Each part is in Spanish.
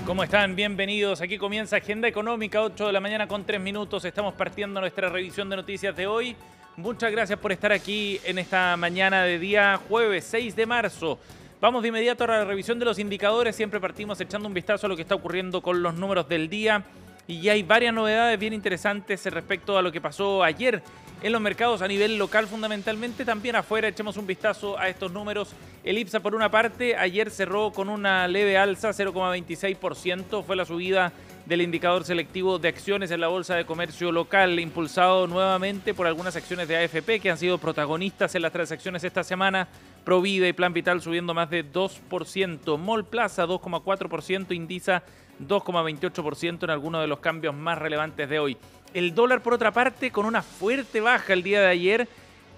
¿Cómo están? Bienvenidos. Aquí comienza Agenda Económica, 8 de la mañana con 3 minutos. Estamos partiendo nuestra revisión de noticias de hoy. Muchas gracias por estar aquí en esta mañana de día jueves 6 de marzo. Vamos de inmediato a la revisión de los indicadores. Siempre partimos echando un vistazo a lo que está ocurriendo con los números del día. Y ya hay varias novedades bien interesantes respecto a lo que pasó ayer en los mercados a nivel local fundamentalmente. También afuera echemos un vistazo a estos números. El IPSA por una parte ayer cerró con una leve alza, 0,26%. Fue la subida del indicador selectivo de acciones en la Bolsa de Comercio local, impulsado nuevamente por algunas acciones de AFP que han sido protagonistas en las transacciones esta semana. Provida y Plan Vital subiendo más de 2%. Mall Plaza 2,4%, Indisa 2,28% en algunos de los cambios más relevantes de hoy. El dólar, por otra parte, con una fuerte baja el día de ayer,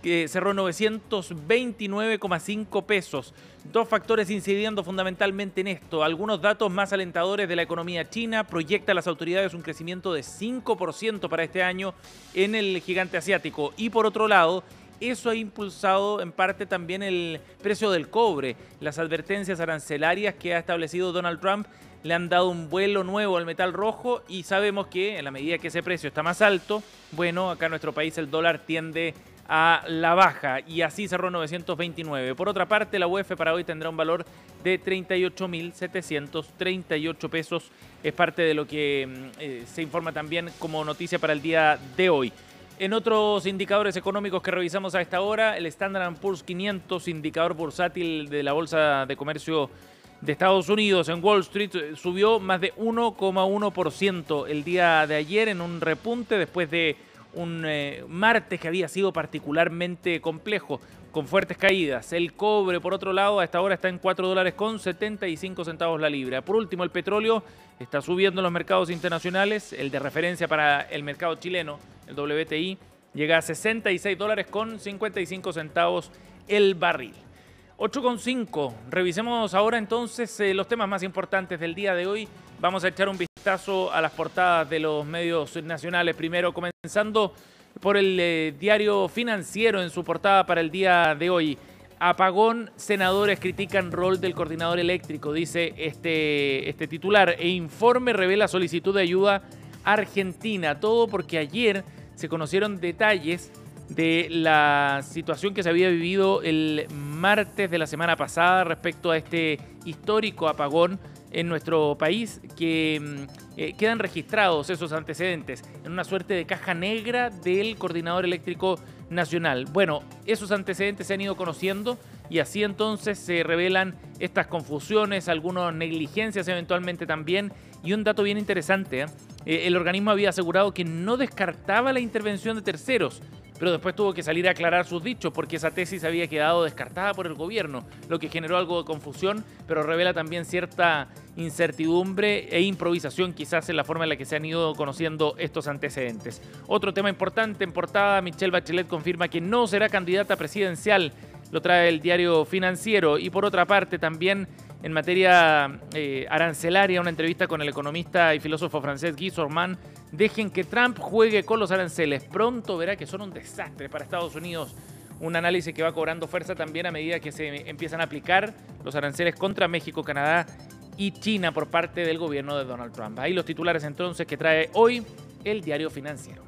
que cerró 929,5 pesos. Dos factores incidiendo fundamentalmente en esto. Algunos datos más alentadores de la economía china. Proyecta a las autoridades un crecimiento de 5% para este año en el gigante asiático. Y por otro lado, eso ha impulsado en parte también el precio del cobre. Las advertencias arancelarias que ha establecido Donald Trump le han dado un vuelo nuevo al metal rojo y sabemos que en la medida que ese precio está más alto, bueno, acá en nuestro país el dólar tiende a la baja y así cerró 929. Por otra parte, la UF para hoy tendrá un valor de 38.738 pesos. Es parte de lo que se informa también como noticia para el día de hoy. En otros indicadores económicos que revisamos a esta hora, el Standard & Poor's 500, indicador bursátil de la Bolsa de Comercio de Estados Unidos en Wall Street, subió más de 1,1% el día de ayer en un repunte después de un martes que había sido particularmente complejo, con fuertes caídas. El cobre, por otro lado, a esta hora está en $4,75 la libra. Por último, el petróleo está subiendo en los mercados internacionales. El de referencia para el mercado chileno, el WTI, llega a $66,55 el barril. 8,5. Revisemos ahora entonces los temas más importantes del día de hoy. Vamos a echar un vistazo a las portadas de los medios nacionales. Primero, comenzando por el diario Financiero en su portada para el día de hoy. Apagón, senadores critican rol del coordinador eléctrico, dice este titular. E informe revela solicitud de ayuda Argentina. Todo porque ayer se conocieron detalles de la situación que se había vivido el martes de la semana pasada respecto a este histórico apagón en nuestro país, que quedan registrados esos antecedentes en una suerte de caja negra del Coordinador Eléctrico Nacional. Bueno, esos antecedentes se han ido conociendo y así entonces se revelan estas confusiones, algunas negligencias eventualmente también, y un dato bien interesante, el organismo había asegurado que no descartaba la intervención de terceros, pero después tuvo que salir a aclarar sus dichos porque esa tesis había quedado descartada por el gobierno, lo que generó algo de confusión, pero revela también cierta incertidumbre e improvisación quizás en la forma en la que se han ido conociendo estos antecedentes. Otro tema importante en portada, Michelle Bachelet confirma que no será candidata presidencial, lo trae el diario Financiero. Y por otra parte también en materia arancelaria, una entrevista con el economista y filósofo francés Guy Sorman. Dejen que Trump juegue con los aranceles. Pronto verá que son un desastre para Estados Unidos. Un análisis que va cobrando fuerza también a medida que se empiezan a aplicar los aranceles contra México, Canadá y China por parte del gobierno de Donald Trump. Ahí los titulares entonces que trae hoy el diario Financiero.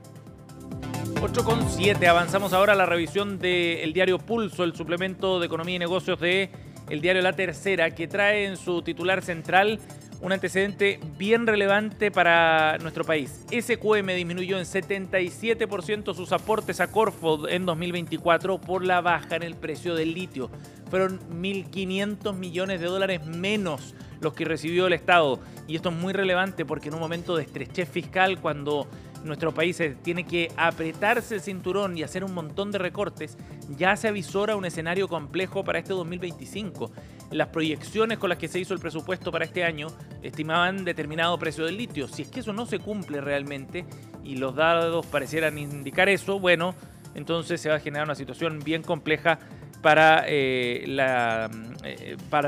8,7. Avanzamos ahora a la revisión del diario Pulso, el suplemento de economía y negocios de el diario La Tercera, que trae en su titular central un antecedente bien relevante para nuestro país. SQM disminuyó en 77% sus aportes a Corfo en 2024 por la baja en el precio del litio. Fueron 1.500 millones de dólares menos los que recibió el Estado. Y esto es muy relevante porque en un momento de estrechez fiscal, cuando nuestro país tiene que apretarse el cinturón y hacer un montón de recortes, ya se avisora un escenario complejo para este 2025. Las proyecciones con las que se hizo el presupuesto para este año estimaban determinado precio del litio. Si es que eso no se cumple realmente y los datos parecieran indicar eso, bueno, entonces se va a generar una situación bien compleja para el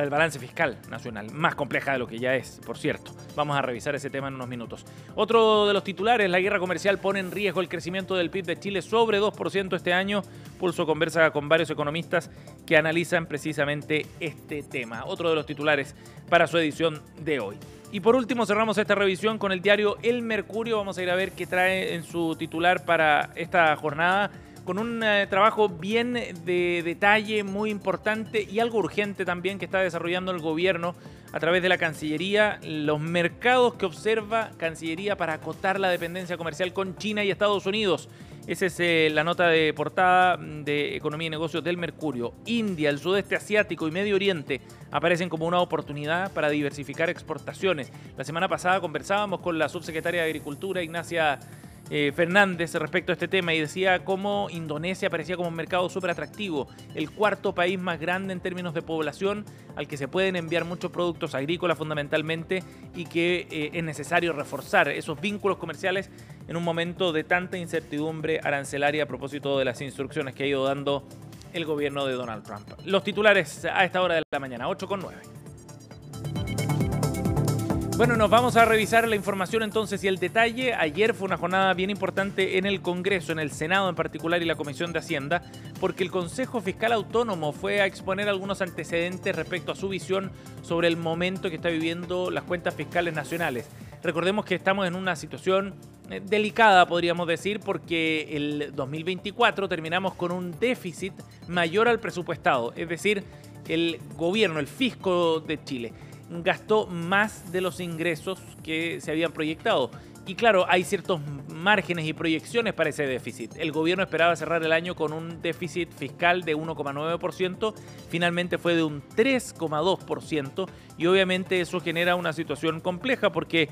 balance fiscal nacional, más compleja de lo que ya es, por cierto. Vamos a revisar ese tema en unos minutos. Otro de los titulares, la guerra comercial pone en riesgo el crecimiento del PIB de Chile sobre 2% este año. Pulso conversa con varios economistas que analizan precisamente este tema. Otro de los titulares para su edición de hoy. Y por último cerramos esta revisión con el diario El Mercurio. Vamos a ir a ver qué trae en su titular para esta jornada, con un trabajo bien de detalle, muy importante y algo urgente también que está desarrollando el gobierno a través de la Cancillería, los mercados que observa Cancillería para acotar la dependencia comercial con China y Estados Unidos. Esa es la nota de portada de Economía y Negocios del Mercurio. India, el sudeste asiático y Medio Oriente aparecen como una oportunidad para diversificar exportaciones. La semana pasada conversábamos con la subsecretaria de Agricultura, Ignacia Fernández, respecto a este tema, y decía cómo Indonesia aparecía como un mercado súper atractivo, el cuarto país más grande en términos de población, al que se pueden enviar muchos productos agrícolas fundamentalmente, y que es necesario reforzar esos vínculos comerciales en un momento de tanta incertidumbre arancelaria a propósito de las instrucciones que ha ido dando el gobierno de Donald Trump. Los titulares a esta hora de la mañana, 8:09. Bueno, nos vamos a revisar la información entonces y el detalle. Ayer fue una jornada bien importante en el Congreso, en el Senado en particular y la Comisión de Hacienda, porque el Consejo Fiscal Autónomo fue a exponer algunos antecedentes respecto a su visión sobre el momento que está viviendo las cuentas fiscales nacionales. Recordemos que estamos en una situación delicada, podríamos decir, porque el 2024 terminamos con un déficit mayor al presupuestado, es decir, el gobierno, el fisco de Chile gastó más de los ingresos que se habían proyectado. Y claro, hay ciertos márgenes y proyecciones para ese déficit. El gobierno esperaba cerrar el año con un déficit fiscal de 1,9%, finalmente fue de un 3,2%, y obviamente eso genera una situación compleja porque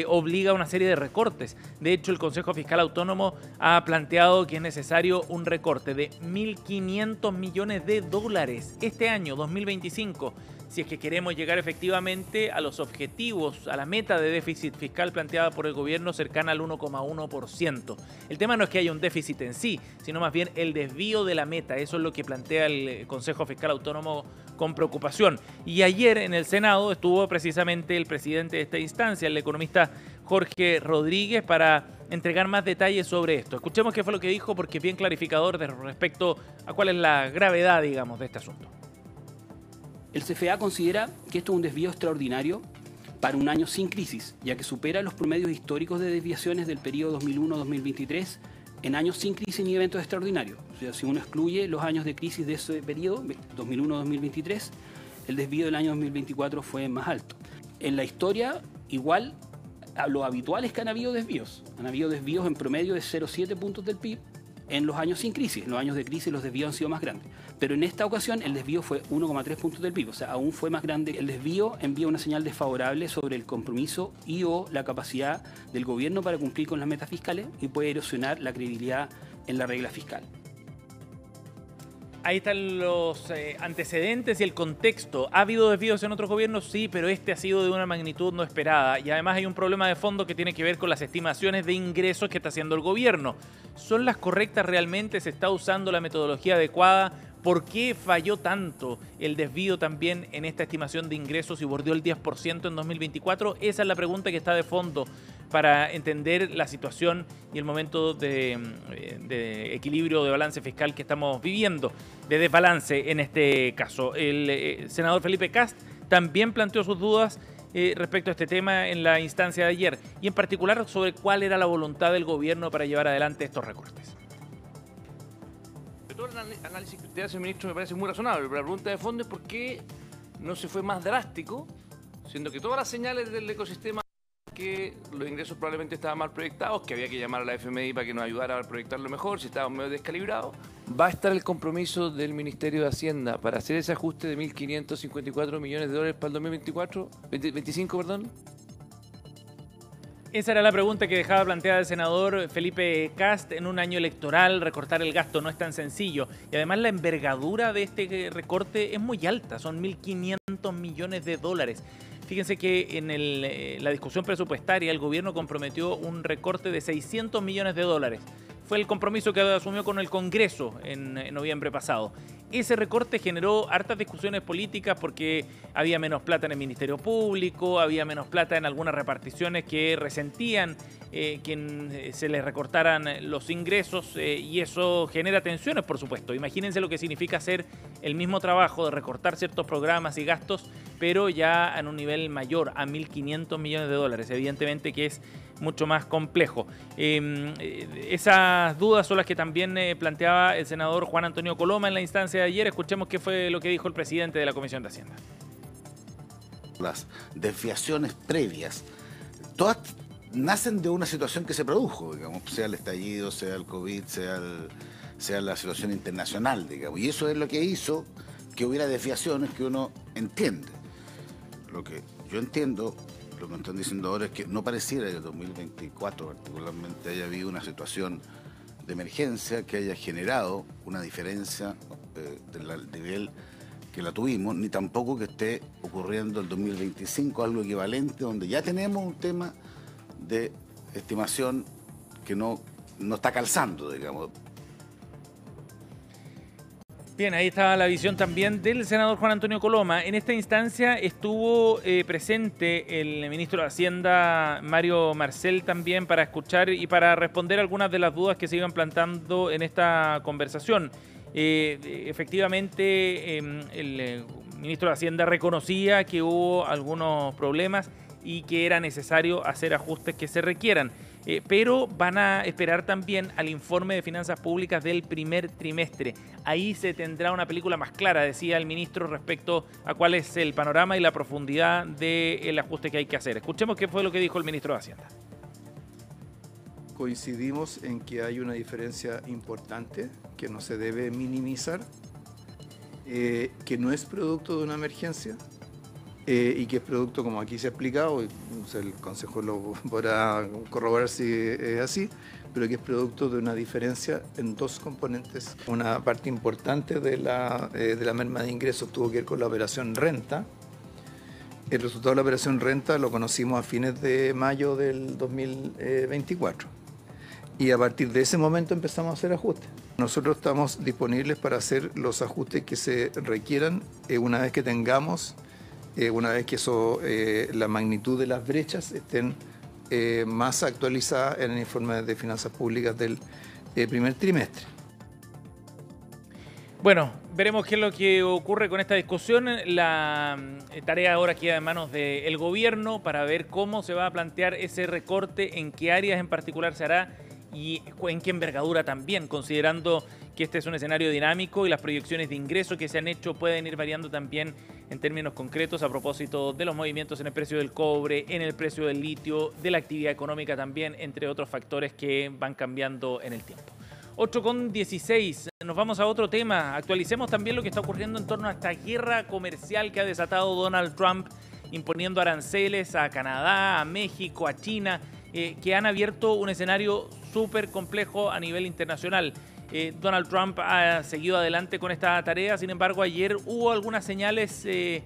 obliga a una serie de recortes. De hecho, el Consejo Fiscal Autónomo ha planteado que es necesario un recorte de 1.500 millones de dólares este año, 2025, si es que queremos llegar efectivamente a los objetivos, a la meta de déficit fiscal planteada por el gobierno cercana al 1,1%. El tema no es que haya un déficit en sí, sino más bien el desvío de la meta. Eso es lo que plantea el Consejo Fiscal Autónomo con preocupación. Y ayer en el Senado estuvo precisamente el presidente de esta instancia, el economista Jorge Rodríguez, para entregar más detalles sobre esto. Escuchemos qué fue lo que dijo, porque es bien clarificador respecto a cuál es la gravedad, digamos, de este asunto. El CFA considera que esto es un desvío extraordinario para un año sin crisis, ya que supera los promedios históricos de desviaciones del periodo 2001-2023 en años sin crisis ni eventos extraordinarios. O sea, si uno excluye los años de crisis de ese periodo, 2001-2023, el desvío del año 2024 fue más alto. En la historia, igual, lo habitual es que han habido desvíos. Han habido desvíos en promedio de 0,7 puntos del PIB en los años sin crisis. En los años de crisis los desvíos han sido más grandes. Pero en esta ocasión el desvío fue 1,3 puntos del PIB, o sea, aún fue más grande. El desvío envía una señal desfavorable sobre el compromiso y o la capacidad del gobierno para cumplir con las metas fiscales y puede erosionar la credibilidad en la regla fiscal. Ahí están los antecedentes y el contexto. ¿Ha habido desvíos en otros gobiernos? Sí, pero este ha sido de una magnitud no esperada. Y además hay un problema de fondo que tiene que ver con las estimaciones de ingresos que está haciendo el gobierno. ¿Son las correctas realmente? ¿Se está usando la metodología adecuada? ¿Por qué falló tanto el desvío también en esta estimación de ingresos y bordeó el 10% en 2024? Esa es la pregunta que está de fondo para entender la situación y el momento de equilibrio, de balance fiscal que estamos viviendo, de desbalance en este caso. El senador Felipe Kast también planteó sus dudas respecto a este tema en la instancia de ayer, y en particular sobre cuál era la voluntad del gobierno para llevar adelante estos recortes. Todo el análisis que usted hace, ministro, me parece muy razonable, pero la pregunta de fondo es por qué no se fue más drástico, siendo que todas las señales del ecosistema que los ingresos probablemente estaban mal proyectados, que había que llamar a la FMI para que nos ayudara a proyectarlo mejor, si estábamos medio descalibrados. Va a estar el compromiso del Ministerio de Hacienda para hacer ese ajuste de 1.554 millones de dólares para el 2025, perdón. Esa era la pregunta que dejaba planteada el senador Felipe Kast. En un año electoral, recortar el gasto no es tan sencillo. Y además la envergadura de este recorte es muy alta, son 1.500 millones de dólares. Fíjense que en la discusión presupuestaria el gobierno comprometió un recorte de 600 millones de dólares. Fue el compromiso que asumió con el Congreso en noviembre pasado. Ese recorte generó hartas discusiones políticas porque había menos plata en el Ministerio Público, había menos plata en algunas reparticiones que resentían que se les recortaran los ingresos y eso genera tensiones, por supuesto. Imagínense lo que significa hacer el mismo trabajo de recortar ciertos programas y gastos, pero ya en un nivel mayor, a 1.500 millones de dólares. Evidentemente que es mucho más complejo. Esas dudas son las que también planteaba el senador Juan Antonio Coloma en la instancia de ayer. Escuchemos qué fue lo que dijo el presidente de la Comisión de Hacienda. Las desviaciones previas, todas nacen de una situación que se produjo, digamos, sea el estallido, sea el COVID, sea la situación internacional, digamos. Y eso es lo que hizo que hubiera desviaciones que uno entiende. Lo que yo entiendo, lo que me están diciendo ahora es que no pareciera que el 2024 particularmente haya habido una situación de emergencia que haya generado una diferencia del nivel que la tuvimos, ni tampoco que esté ocurriendo el 2025 algo equivalente, donde ya tenemos un tema de estimación que no está calzando, digamos. Bien, ahí estaba la visión también del senador Juan Antonio Coloma. En esta instancia estuvo presente el ministro de Hacienda, Mario Marcel, también para escuchar y para responder algunas de las dudas que se iban planteando en esta conversación. Efectivamente, el ministro de Hacienda reconocía que hubo algunos problemas y que era necesario hacer ajustes que se requieran. Pero van a esperar también al informe de finanzas públicas del primer trimestre. Ahí se tendrá una película más clara, decía el ministro, respecto a cuál es el panorama y la profundidad del ajuste que hay que hacer. Escuchemos qué fue lo que dijo el ministro de Hacienda. Coincidimos en que hay una diferencia importante que no se debe minimizar, que no es producto de una emergencia, y que es producto, como aquí se ha explicado, y el Consejo lo podrá corroborar si es así, pero que es producto de una diferencia en dos componentes. Una parte importante de la merma de ingresos tuvo que ver con la operación renta. El resultado de la operación renta lo conocimos a fines de mayo del 2024. Y a partir de ese momento empezamos a hacer ajustes. Nosotros estamos disponibles para hacer los ajustes que se requieran una vez que tengamos una vez que la magnitud de las brechas estén más actualizadas en el informe de finanzas públicas del primer trimestre. Bueno, veremos qué es lo que ocurre con esta discusión. La tarea ahora queda en manos del gobierno para ver cómo se va a plantear ese recorte, en qué áreas en particular se hará y en qué envergadura también, considerando que este es un escenario dinámico y las proyecciones de ingreso que se han hecho pueden ir variando también en términos concretos a propósito de los movimientos en el precio del cobre, en el precio del litio, de la actividad económica también, entre otros factores que van cambiando en el tiempo. 8:16, nos vamos a otro tema. Actualicemos también lo que está ocurriendo en torno a esta guerra comercial que ha desatado Donald Trump, imponiendo aranceles a Canadá, a México, a China, que han abierto un escenario súper complejo a nivel internacional. Donald Trump ha seguido adelante con esta tarea, sin embargo ayer hubo algunas señales de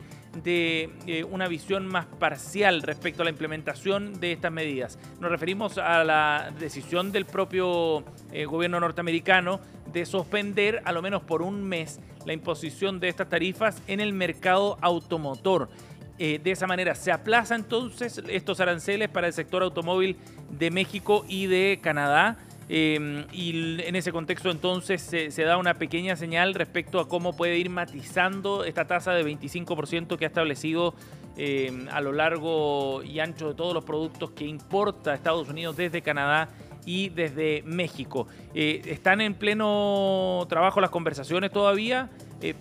una visión más parcial respecto a la implementación de estas medidas. Nos referimos a la decisión del propio gobierno norteamericano de suspender a lo menos por un mes la imposición de estas tarifas en el mercado automotor. De esa manera se aplaza entonces estos aranceles para el sector automóvil de México y de Canadá. Y en ese contexto entonces se da una pequeña señal respecto a cómo puede ir matizando esta tasa de 25% que ha establecido a lo largo y ancho de todos los productos que importa Estados Unidos desde Canadá y desde México. Están en pleno trabajo las conversaciones todavía,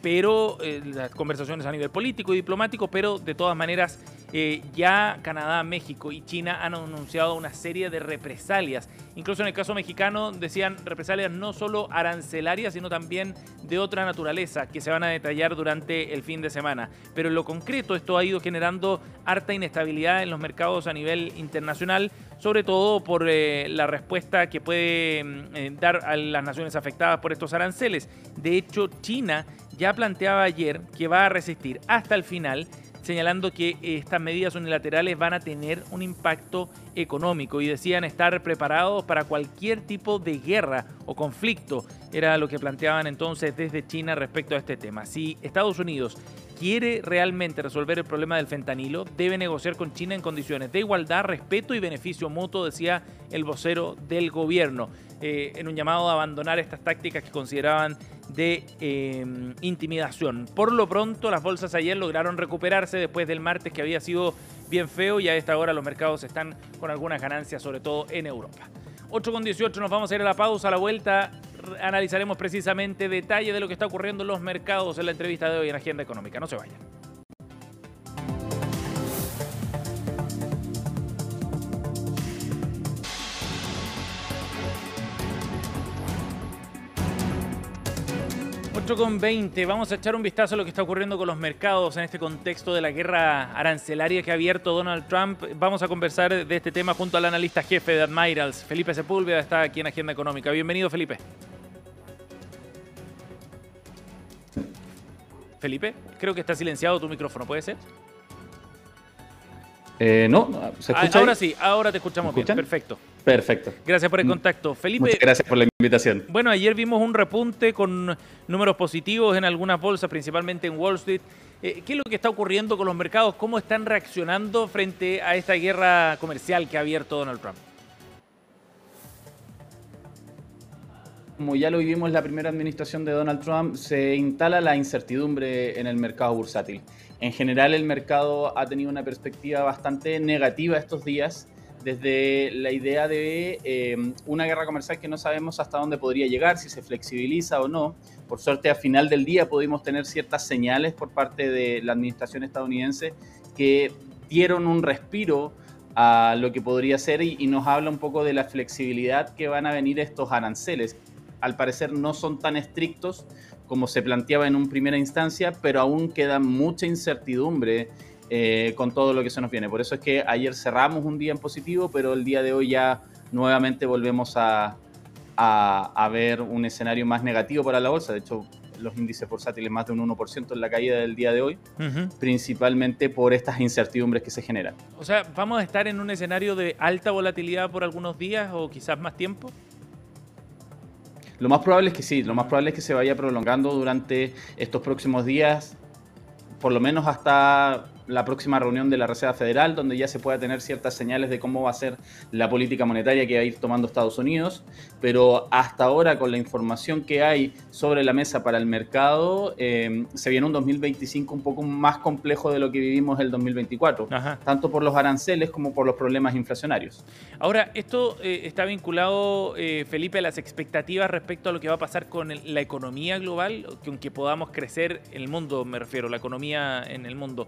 pero las conversaciones a nivel político y diplomático, pero de todas maneras ya Canadá, México y China han anunciado una serie de represalias. Incluso en el caso mexicano decían represalias no solo arancelarias, sino también de otra naturaleza que se van a detallar durante el fin de semana. Pero en lo concreto esto ha ido generando harta inestabilidad en los mercados a nivel internacional, sobre todo por la respuesta que puede dar a las naciones afectadas por estos aranceles. De hecho, China ya planteaba ayer que va a resistir hasta el final, señalando que estas medidas unilaterales van a tener un impacto económico y decían estar preparados para cualquier tipo de guerra o conflicto. Era lo que planteaban entonces desde China respecto a este tema. Si Estados Unidos quiere realmente resolver el problema del fentanilo, debe negociar con China en condiciones de igualdad, respeto y beneficio mutuo, decía el vocero del gobierno, en un llamado a abandonar estas tácticas que consideraban de intimidación. Por lo pronto, las bolsas ayer lograron recuperarse después del martes, que había sido bien feo, y a esta hora los mercados están con algunas ganancias, sobre todo en Europa. 8:18, nos vamos a ir a la pausa. A la vuelta analizaremos precisamente detalles de lo que está ocurriendo en los mercados en la entrevista de hoy en Agenda Económica. No se vayan. Con 20, vamos a echar un vistazo a lo que está ocurriendo con los mercados en este contexto de la guerra arancelaria que ha abierto Donald Trump. Vamos a conversar de este tema junto al analista jefe de Admirals, Felipe Sepúlveda, está aquí en Agenda Económica. Bienvenido, Felipe. Felipe, creo que está silenciado tu micrófono, ¿puede ser? No, ¿se escucha? Ahora sí, ahora te escuchamos bien, perfecto. Perfecto. Gracias por el contacto. Felipe, muchas gracias por la invitación. Bueno, ayer vimos un repunte con números positivos en algunas bolsas, principalmente en Wall Street. ¿Qué es lo que está ocurriendo con los mercados? ¿Cómo están reaccionando frente a esta guerra comercial que ha abierto Donald Trump? Como ya lo vivimos en la primera administración de Donald Trump, se instala la incertidumbre en el mercado bursátil. En general, el mercado ha tenido una perspectiva bastante negativa estos días, desde la idea de una guerra comercial que no sabemos hasta dónde podría llegar, si se flexibiliza o no. Por suerte, a final del día pudimos tener ciertas señales por parte de la administración estadounidense que dieron un respiro a lo que podría ser y nos habla un poco de la flexibilidad que van a venir estos aranceles. Al parecer no son tan estrictos como se planteaba en una primera instancia, pero aún queda mucha incertidumbre con todo lo que se nos viene. Por eso es que ayer cerramos un día en positivo, pero el día de hoy ya nuevamente volvemos a ver un escenario más negativo para la bolsa. De hecho, los índices bursátiles más de un 1% en la caída del día de hoy, principalmente por estas incertidumbres que se generan. O sea, ¿vamos a estar en un escenario de alta volatilidad por algunos días o quizás más tiempo? Lo más probable es que sí, lo más probable es que se vaya prolongando durante estos próximos días, por lo menos hasta la próxima reunión de la Reserva Federal, donde ya se pueda tener ciertas señales de cómo va a ser la política monetaria que va a ir tomando Estados Unidos, pero hasta ahora, con la información que hay sobre la mesa para el mercado, se viene un 2025 un poco más complejo de lo que vivimos el 2024, tanto por los aranceles como por los problemas inflacionarios. Ahora, esto está vinculado, Felipe, a las expectativas respecto a lo que va a pasar con la economía global, que podamos crecer en el mundo, me refiero, la economía en el mundo.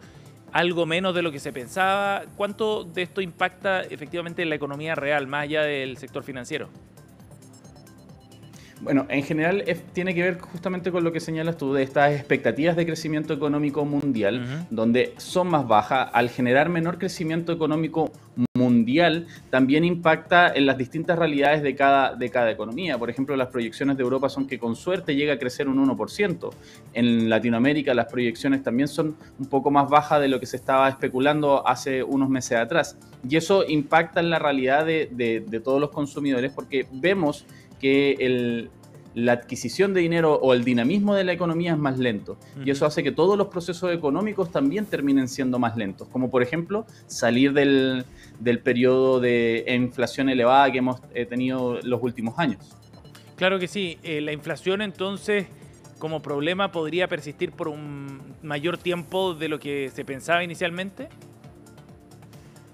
Algo menos de lo que se pensaba. ¿Cuánto de esto impacta efectivamente en la economía real, más allá del sector financiero? Bueno, en general tiene que ver justamente con lo que señalas tú, de estas expectativas de crecimiento económico mundial, donde son más bajas. Al generar menor crecimiento económico mundial, también impacta en las distintas realidades de cada economía. Por ejemplo, las proyecciones de Europa son que con suerte llega a crecer un 1%. En Latinoamérica las proyecciones también son un poco más bajas de lo que se estaba especulando hace unos meses atrás. Y eso impacta en la realidad de todos los consumidores, porque vemos que la adquisición de dinero o el dinamismo de la economía es más lento. Y eso hace que todos los procesos económicos también terminen siendo más lentos. Como por ejemplo, salir del periodo de inflación elevada que hemos tenido los últimos años. Claro que sí. La inflación entonces, como problema, podría persistir por un mayor tiempo de lo que se pensaba inicialmente.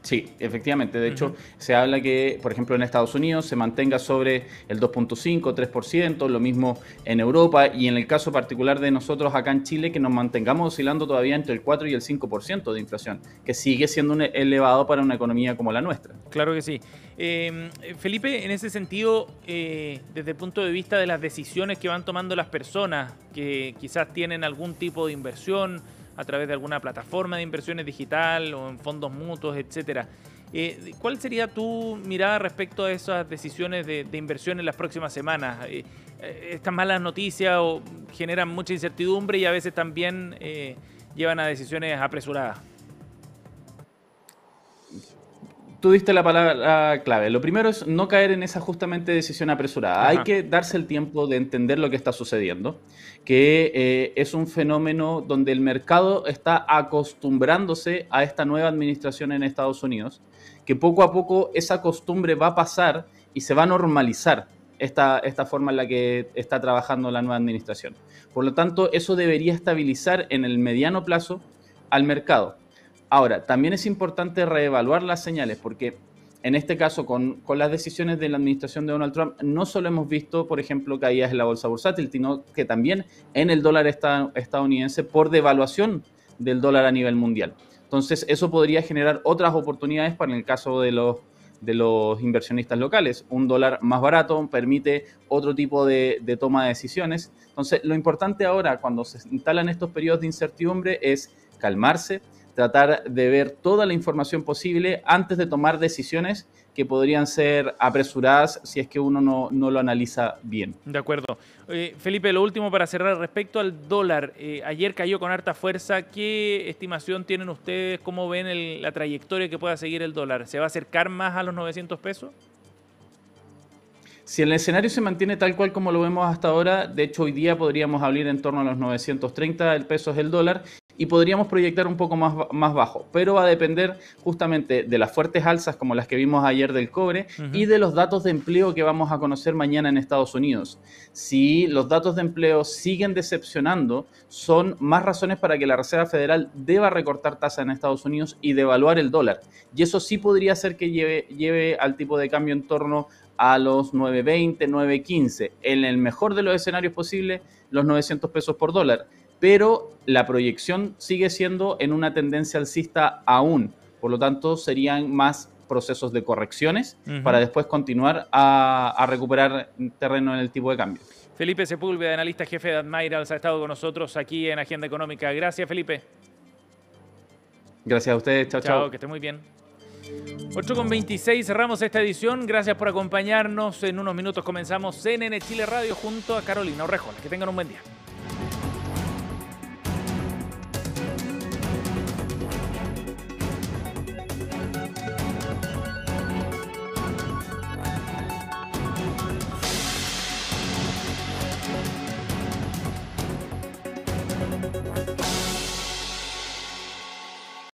Sí, efectivamente. De hecho, se habla que, por ejemplo, en Estados Unidos se mantenga sobre el 2.5, 3%, lo mismo en Europa, y en el caso particular de nosotros acá en Chile, que nos mantengamos oscilando todavía entre el 4 y el 5% de inflación, que sigue siendo elevado para una economía como la nuestra. Claro que sí. Felipe, en ese sentido, desde el punto de vista de las decisiones que van tomando las personas que quizás tienen algún tipo de inversión a través de alguna plataforma de inversiones digital o en fondos mutuos, etcétera. ¿Cuál sería tu mirada respecto a esas decisiones de inversión en las próximas semanas? Estas malas noticias generan mucha incertidumbre y a veces también llevan a decisiones apresuradas. Tú diste la palabra clave. Lo primero es no caer en esa justamente decisión apresurada. Ajá. Hay que darse el tiempo de entender lo que está sucediendo, que es un fenómeno donde el mercado está acostumbrándose a esta nueva administración en Estados Unidos, que poco a poco esa costumbre va a pasar y se va a normalizar esta forma en la que está trabajando la nueva administración. Por lo tanto, eso debería estabilizar en el mediano plazo al mercado. Ahora, también es importante reevaluar las señales, porque en este caso, con las decisiones de la administración de Donald Trump, no solo hemos visto, por ejemplo, caídas en la bolsa bursátil, sino que también en el dólar estadounidense por devaluación del dólar a nivel mundial. Entonces, eso podría generar otras oportunidades para el caso de los inversionistas locales. Un dólar más barato permite otro tipo de toma de decisiones. Entonces, lo importante ahora, cuando se instalan estos periodos de incertidumbre, es calmarse, tratar de ver toda la información posible antes de tomar decisiones que podrían ser apresuradas si es que uno no lo analiza bien. De acuerdo. Felipe, lo último para cerrar, respecto al dólar, ayer cayó con harta fuerza. ¿Qué estimación tienen ustedes? ¿Cómo ven la trayectoria que pueda seguir el dólar? ¿Se va a acercar más a los 900 pesos? Si el escenario se mantiene tal cual como lo vemos hasta ahora, de hecho hoy día podríamos hablar en torno a los 930 pesos el dólar y podríamos proyectar un poco más bajo, pero va a depender justamente de las fuertes alzas como las que vimos ayer del cobre y de los datos de empleo que vamos a conocer mañana en Estados Unidos. Si los datos de empleo siguen decepcionando, son más razones para que la Reserva Federal deba recortar tasas en Estados Unidos y devaluar el dólar. Y eso sí podría hacer que lleve al tipo de cambio en torno a los 9.20, 9.15. En el mejor de los escenarios posibles, los 900 pesos por dólar. Pero la proyección sigue siendo en una tendencia alcista aún. Por lo tanto, serían más procesos de correcciones para después continuar a recuperar terreno en el tipo de cambio. Felipe Sepúlveda, analista jefe de Admirals, ha estado con nosotros aquí en Agenda Económica. Gracias, Felipe. Gracias a ustedes. Chao, chao. Que esté muy bien. 8:26, cerramos esta edición. Gracias por acompañarnos. En unos minutos comenzamos CNN Chile Radio junto a Carolina Orrejola. Que tengan un buen día.